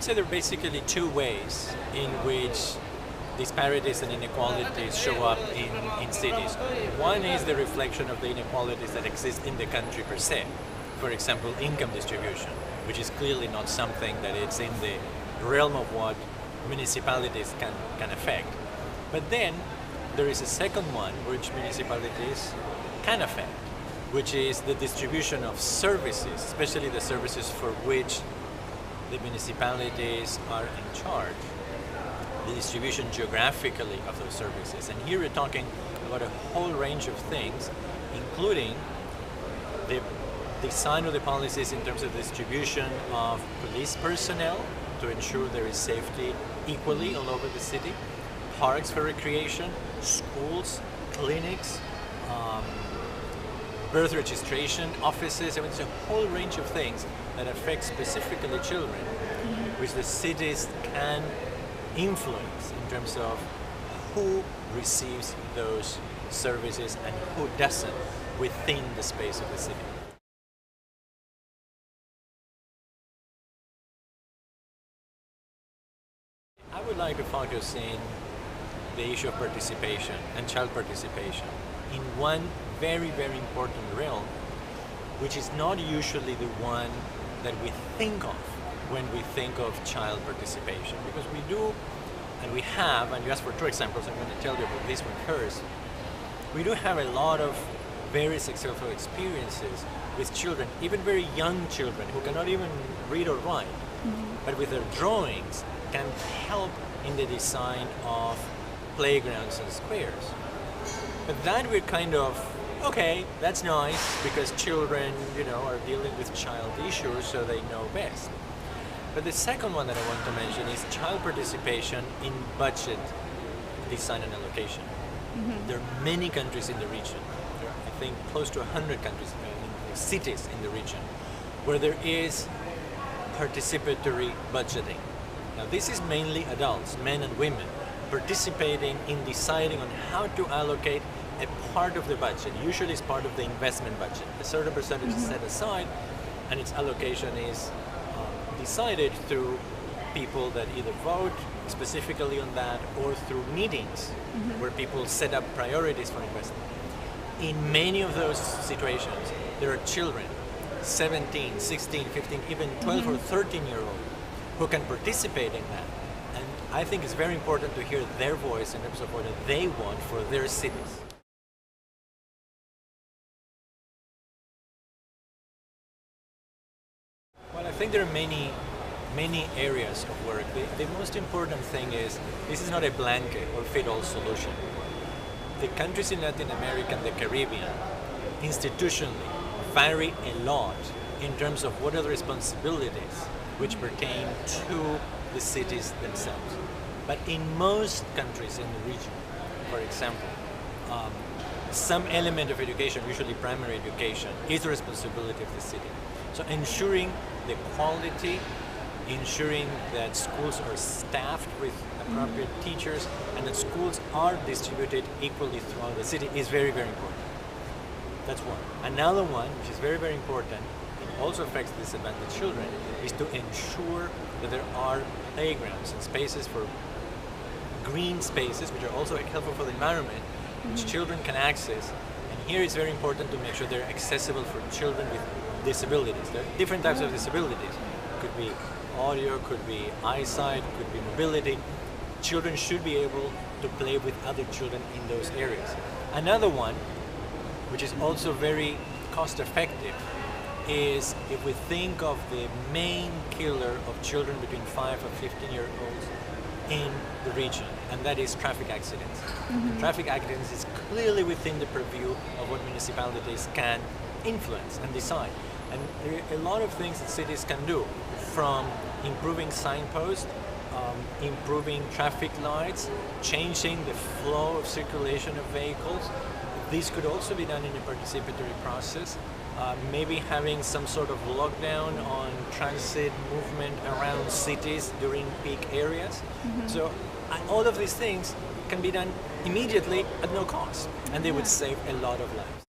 would say there are basically two ways in which disparities and inequalities show up in cities. One is the reflection of the inequalities that exist in the country per se. For example, income distribution, which is clearly not something that it's in the realm of what municipalities can affect. But then there is a second one which municipalities can affect, which is the distribution of services, especially the services for which the municipalities are in charge, the distribution geographically of those services. And here we're talking about a whole range of things, including the design of the policies in terms of distribution of police personnel to ensure there is safety equally all over the city, parks for recreation, schools, clinics, birth registration offices. I mean, there's a whole range of things that affect specifically children, which the cities can influence in terms of who receives those services and who doesn't within the space of the city. I would like to focus in the issue of participation and child participation in one very, very important realm, which is not usually the one that we think of when we think of child participation. Because we do, and we have, and you asked for two examples, I'm going to tell you about this one first. We do have a lot of very successful experiences with children, even very young children who cannot even read or write, but with their drawings can help in the design of playgrounds and squares. But that we're kind of, okay, that's nice because children, are dealing with child issues, so they know best. But the second one that I want to mention is child participation in budget design and allocation. There are many countries in the region. There are, I think, close to 100 countries, cities in the region, where there is participatory budgeting. Now, this is mainly adults, men and women, participating in deciding on how to allocate a part of the budget. Usually it's part of the investment budget. A certain percentage is set aside, and its allocation is decided through people that either vote specifically on that or through meetings where people set up priorities for investment. In many of those situations, there are children, 17, 16, 15, even 12 or 13-year-old, who can participate in that. And I think it's very important to hear their voice in terms of what they want for their cities. Well, I think there are many areas of work. The most important thing is this is not a blanket or fit-all solution. The countries in Latin America and the Caribbean institutionally vary a lot in terms of what are the responsibilities which pertain to the cities themselves. But in most countries in the region, for example, some element of education, usually primary education, is the responsibility of the city. So ensuring the quality, ensuring that schools are staffed with appropriate teachers and that schools are distributed equally throughout the city is very, very important. That's one. Another one, which is very, very important, and also affects disadvantaged children, is to ensure that there are playgrounds and spaces for green spaces, which are also helpful for the environment, which children can access. And here it's very important to make sure they're accessible for children with disabilities. There are different types of disabilities. Could be audio, could be eyesight, could be mobility. Children should be able to play with other children in those areas. Another one, which is also very cost-effective, is if we think of the main killer of children between 5 and 15-year-olds in the region, and that is traffic accidents. Traffic accidents is clearly within the purview of what municipalities can influence and decide. And there are a lot of things that cities can do, from improving signposts, improving traffic lights, changing the flow of circulation of vehicles. This could also be done in a participatory process. Maybe having some sort of lockdown on transit movement around cities during peak areas. So all of these things can be done immediately at no cost, and they would save a lot of lives.